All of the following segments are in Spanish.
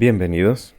Bienvenidos.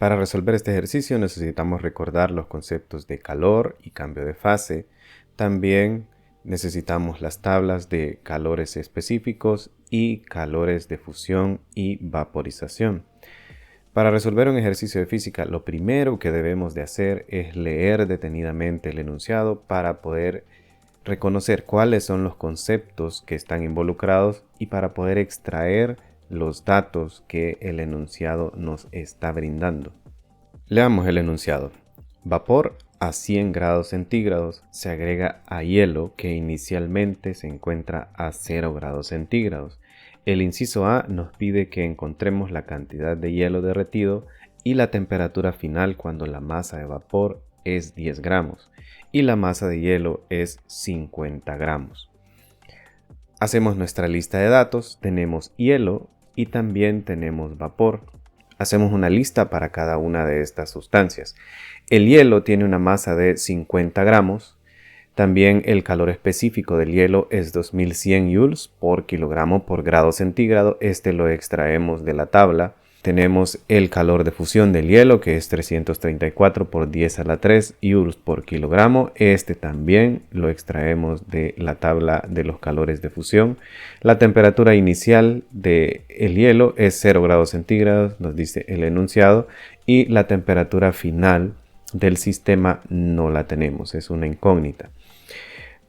Para resolver este ejercicio necesitamos recordar los conceptos de calor y cambio de fase. También necesitamos las tablas de calores específicos y calores de fusión y vaporización. Para resolver un ejercicio de física, lo primero que debemos de hacer es leer detenidamente el enunciado para poder reconocer cuáles son los conceptos que están involucrados y para poder extraer los datos que el enunciado nos está brindando. Leamos el enunciado. Vapor a 100 grados centígrados se agrega a hielo que inicialmente se encuentra a 0 grados centígrados. El inciso A nos pide que encontremos la cantidad de hielo derretido y la temperatura final cuando la masa de vapor es 10 gramos y la masa de hielo es 50 gramos. Hacemos nuestra lista de datos, tenemos hielo y también tenemos vapor. Hacemos una lista para cada una de estas sustancias. El hielo tiene una masa de 50 gramos. También el calor específico del hielo es 2100 joules por kilogramo por grado centígrado. Este lo extraemos de la tabla. Tenemos el calor de fusión del hielo, que es 334 por 10 a la 3 joules por kilogramo. Este también lo extraemos de la tabla de los calores de fusión. La temperatura inicial del hielo es 0 grados centígrados, nos dice el enunciado. Y la temperatura final del sistema no la tenemos, es una incógnita.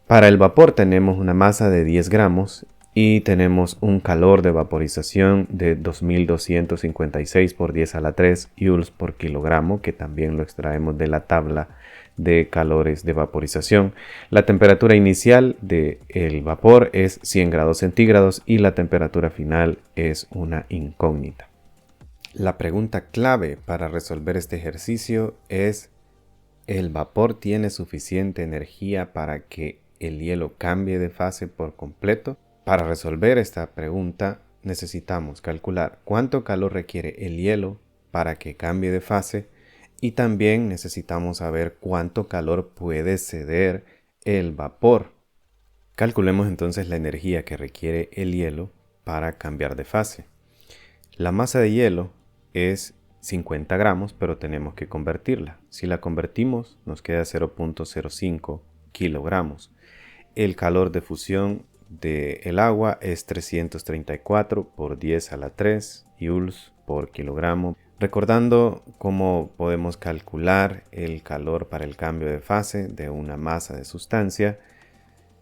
Para el vapor tenemos una masa de 10 gramos. Y tenemos un calor de vaporización de 2256 por 10 a la 3 joules por kilogramo, que también lo extraemos de la tabla de calores de vaporización. La temperatura inicial del vapor es 100 grados centígrados y la temperatura final es una incógnita. La pregunta clave para resolver este ejercicio es: ¿el vapor tiene suficiente energía para que el hielo cambie de fase por completo? Para resolver esta pregunta necesitamos calcular cuánto calor requiere el hielo para que cambie de fase y también necesitamos saber cuánto calor puede ceder el vapor. Calculemos entonces la energía que requiere el hielo para cambiar de fase. La masa de hielo es 50 gramos, pero tenemos que convertirla. Si la convertimos nos queda 0.05 kilogramos. El calor de fusión del agua es 334 por 10 a la 3 joules por kilogramo. Recordando cómo podemos calcular el calor para el cambio de fase de una masa de sustancia,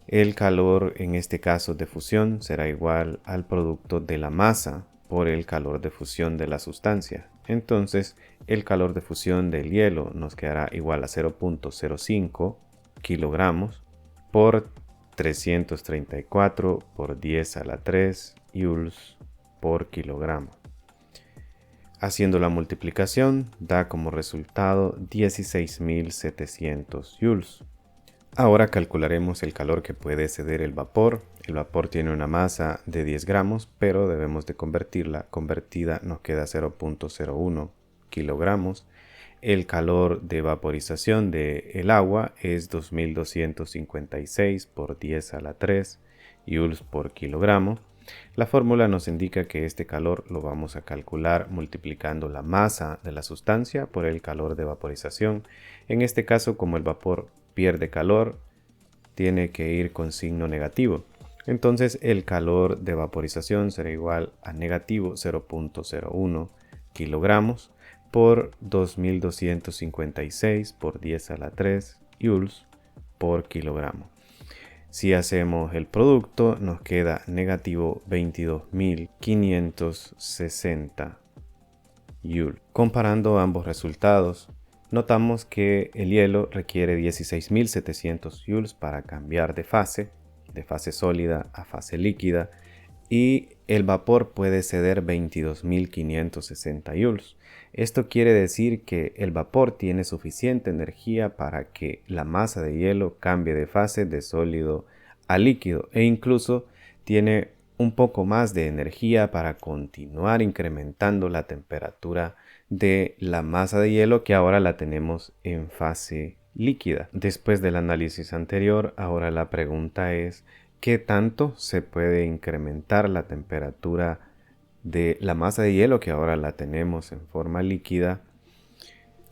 el calor en este caso de fusión será igual al producto de la masa por el calor de fusión de la sustancia. Entonces el calor de fusión del hielo nos quedará igual a 0.05 kilogramos por 334 por 10 a la 3 joules por kilogramo. Haciendo la multiplicación da como resultado 16.700 joules. Ahora calcularemos el calor que puede ceder el vapor. El vapor tiene una masa de 10 gramos, pero debemos de convertirla. Convertida nos queda 0.01 kilogramos. El calor de vaporización del agua es 2256 por 10 a la 3 joules por kilogramo. La fórmula nos indica que este calor lo vamos a calcular multiplicando la masa de la sustancia por el calor de vaporización. En este caso, como el vapor pierde calor, tiene que ir con signo negativo. Entonces el calor de vaporización será igual a negativo 0.01 kilogramos por 2256 por 10 a la 3 joules por kilogramo. Si hacemos el producto nos queda negativo 22.560 joules. Comparando ambos resultados, notamos que el hielo requiere 16.700 joules para cambiar de fase sólida a fase líquida, y el vapor puede ceder 22.560 joules. Esto quiere decir que el vapor tiene suficiente energía para que la masa de hielo cambie de fase de sólido a líquido, e incluso tiene un poco más de energía para continuar incrementando la temperatura de la masa de hielo, que ahora la tenemos en fase líquida. Después del análisis anterior, ahora la pregunta es: ¿qué tanto se puede incrementar la temperatura de la masa de hielo que ahora la tenemos en forma líquida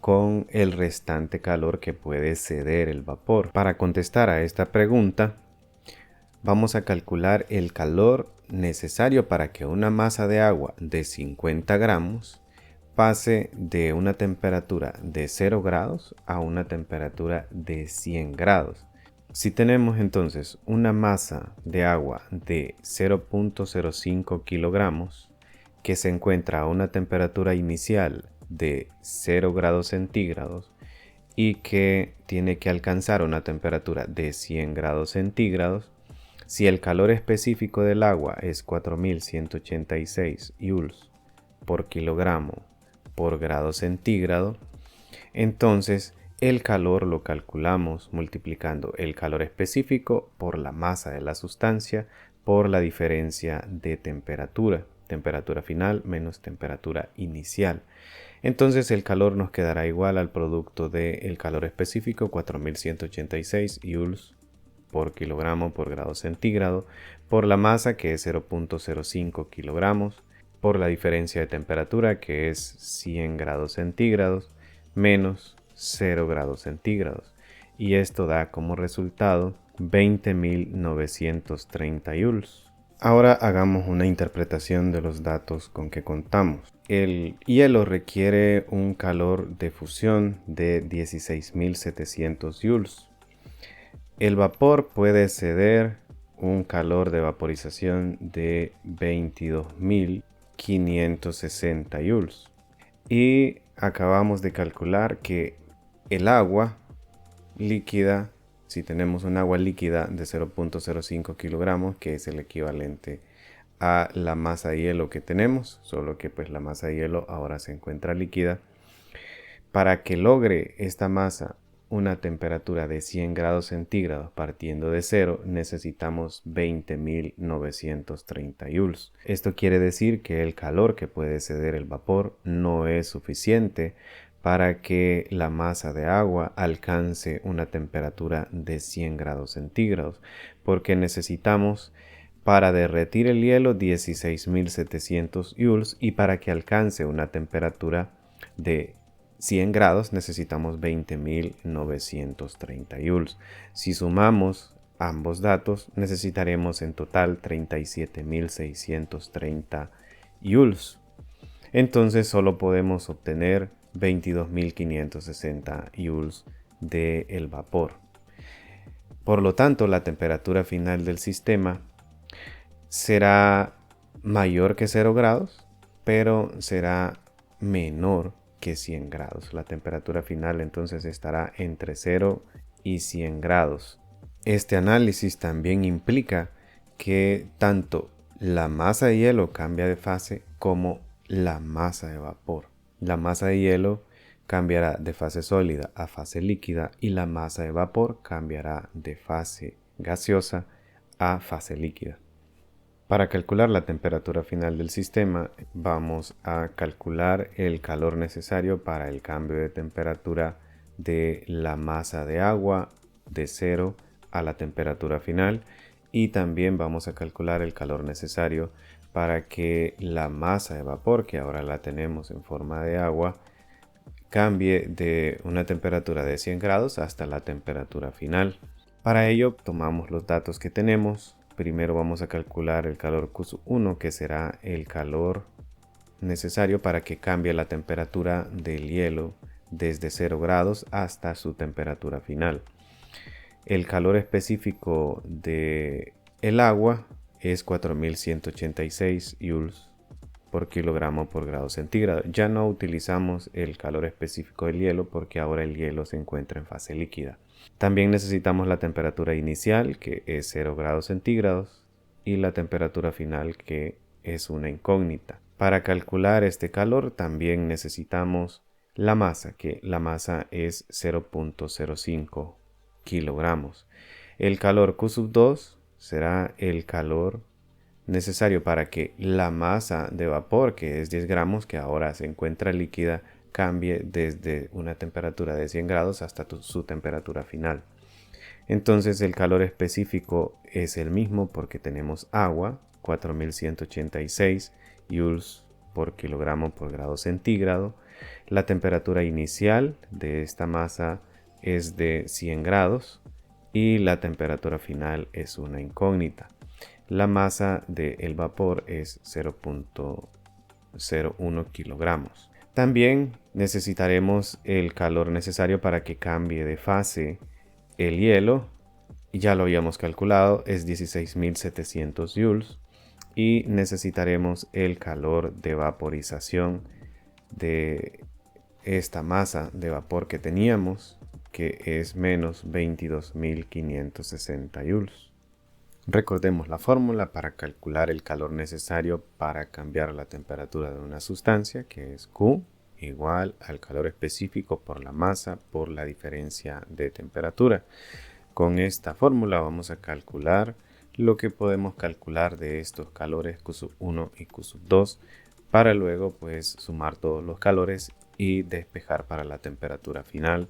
con el restante calor que puede ceder el vapor. Para contestar a esta pregunta, vamos a calcular el calor necesario para que una masa de agua de 50 gramos pase de una temperatura de 0 grados a una temperatura de 100 grados. Si tenemos entonces una masa de agua de 0.05 kilogramos que se encuentra a una temperatura inicial de 0 grados centígrados y que tiene que alcanzar una temperatura de 100 grados centígrados, si el calor específico del agua es 4186 joules por kilogramo por grado centígrado, entonces el calor lo calculamos multiplicando el calor específico por la masa de la sustancia por la diferencia de temperatura final menos temperatura inicial. Entonces el calor nos quedará igual al producto del calor específico, 4186 joules por kilogramo por grado centígrado, por la masa que es 0.05 kilogramos, por la diferencia de temperatura que es 100 grados centígrados menos 0 grados centígrados. Y esto da como resultado 20.930 joules. Ahora hagamos una interpretación de los datos con que contamos. El hielo requiere un calor de fusión de 16.700 joules. El vapor puede ceder un calor de vaporización de 22.560 joules. Y acabamos de calcular que el agua líquida, si tenemos un agua líquida de 0.05 kilogramos, que es el equivalente a la masa de hielo que tenemos, solo que pues la masa de hielo ahora se encuentra líquida. Para que logre esta masa una temperatura de 100 grados centígrados partiendo de cero, necesitamos 20.930 joules. Esto quiere decir que el calor que puede ceder el vapor no es suficiente para que la masa de agua alcance una temperatura de 100 grados centígrados, porque necesitamos para derretir el hielo 16.700 joules y para que alcance una temperatura de 100 grados necesitamos 20.930 joules. Si sumamos ambos datos necesitaremos en total 37.630 joules. Entonces solo podemos obtener 22.560 joules del vapor. Por lo tanto, la temperatura final del sistema será mayor que 0 grados, pero será menor que 100 grados. La temperatura final entonces estará entre 0 y 100 grados. Este análisis también implica que tanto la masa de hielo cambia de fase como la masa de vapor. La masa de hielo cambiará de fase sólida a fase líquida y la masa de vapor cambiará de fase gaseosa a fase líquida. Para calcular la temperatura final del sistema, vamos a calcular el calor necesario para el cambio de temperatura de la masa de agua de 0 a la temperatura final y también vamos a calcular el calor necesario para que la masa de vapor, que ahora la tenemos en forma de agua, cambie de una temperatura de 100 grados hasta la temperatura final. Para ello tomamos los datos que tenemos. Primero vamos a calcular el calor Q1, que será el calor necesario para que cambie la temperatura del hielo desde 0 grados hasta su temperatura final. El calor específico del agua es 4186 joules por kilogramo por grado centígrado. Ya no utilizamos el calor específico del hielo porque ahora el hielo se encuentra en fase líquida. También necesitamos la temperatura inicial, que es 0 grados centígrados, y la temperatura final, que es una incógnita. Para calcular este calor también necesitamos la masa, que la masa es 0.05 kilogramos. El calor Q2 será el calor necesario para que la masa de vapor, que es 10 gramos, que ahora se encuentra líquida, cambie desde una temperatura de 100 grados hasta su temperatura final. Entonces el calor específico es el mismo porque tenemos agua, 4186, joules por kilogramo por grado centígrado. La temperatura inicial de esta masa es de 100 grados y la temperatura final es una incógnita. La masa del vapor es 0.01 kilogramos. También necesitaremos el calor necesario para que cambie de fase el hielo. Ya lo habíamos calculado, es 16.700 joules. Y necesitaremos el calor de vaporización de esta masa de vapor que teníamos, que es menos 22.560 joules. Recordemos la fórmula para calcular el calor necesario para cambiar la temperatura de una sustancia, que es Q igual al calor específico por la masa por la diferencia de temperatura. Con esta fórmula vamos a calcular lo que podemos calcular de estos calores Q1 y Q2 para luego pues sumar todos los calores y despejar para la temperatura final.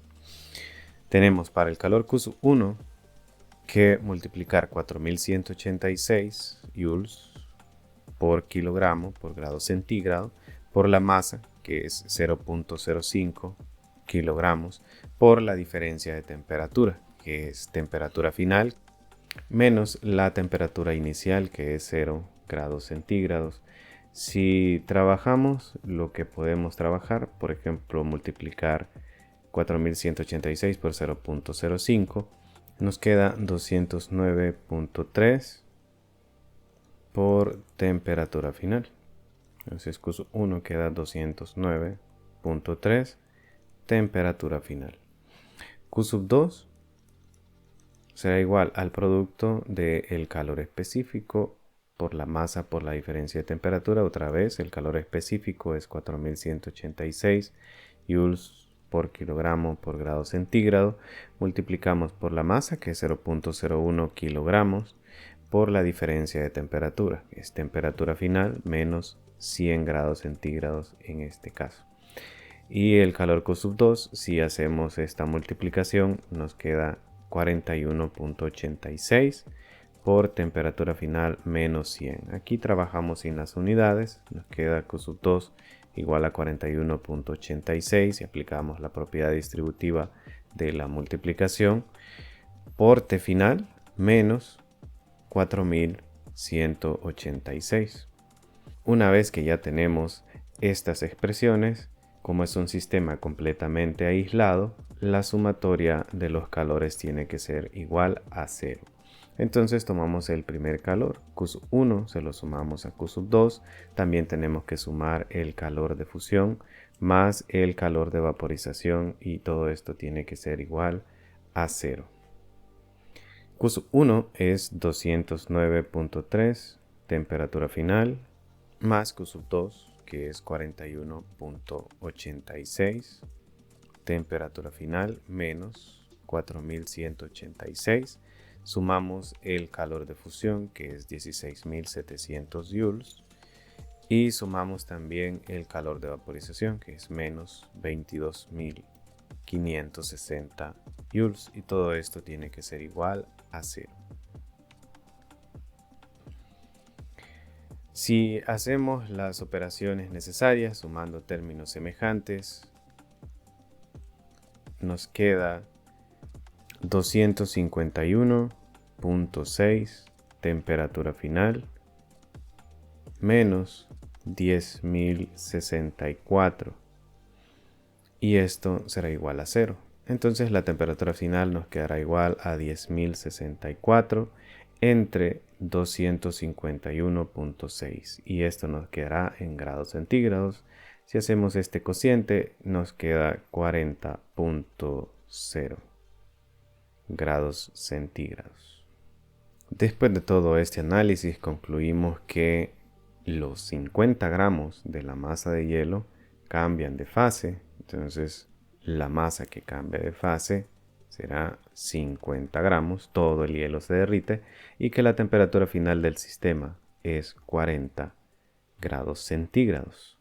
Tenemos para el calor Q1 que multiplicar 4186 joules por kilogramo por grado centígrado por la masa, que es 0.05 kilogramos, por la diferencia de temperatura, que es temperatura final, menos la temperatura inicial, que es 0 grados centígrados. Si trabajamos lo que podemos trabajar, por ejemplo, multiplicar 4186 por 0.05, nos queda 209.3 por temperatura final. Entonces Q1 queda 209.3 temperatura final. Q2 será igual al producto del calor específico por la masa por la diferencia de temperatura. Otra vez el calor específico es 4186 joules por kilogramo por grado centígrado. Multiplicamos por la masa, que es 0.01 kilogramos, por la diferencia de temperatura, que es temperatura final menos 100 grados centígrados en este caso. Y el calor Q2, si hacemos esta multiplicación, nos queda 41.86 por temperatura final menos 100. Aquí trabajamos sin las unidades, nos queda Q2 igual a 41.86 y aplicamos la propiedad distributiva de la multiplicación por T final menos 4186. Una vez que ya tenemos estas expresiones, como es un sistema completamente aislado, la sumatoria de los calores tiene que ser igual a 0. Entonces tomamos el primer calor, Q1, se lo sumamos a Q2. También tenemos que sumar el calor de fusión más el calor de vaporización y todo esto tiene que ser igual a 0. Q1 es 209.3 temperatura final más Q2, que es 41.86 temperatura final menos 4186. Sumamos el calor de fusión, que es 16.700 joules, y sumamos también el calor de vaporización, que es menos 22.560 joules, y todo esto tiene que ser igual a 0. Si hacemos las operaciones necesarias sumando términos semejantes, nos queda 251.6 temperatura final menos 10.064 y esto será igual a 0. Entonces la temperatura final nos quedará igual a 10.064 entre 251.6 y esto nos quedará en grados centígrados. Si hacemos este cociente nos queda 40.0 grados centígrados. Después de todo este análisis concluimos que los 50 gramos de la masa de hielo cambian de fase. Entonces la masa que cambia de fase será 50 gramos, todo el hielo se derrite y que la temperatura final del sistema es 40 grados centígrados.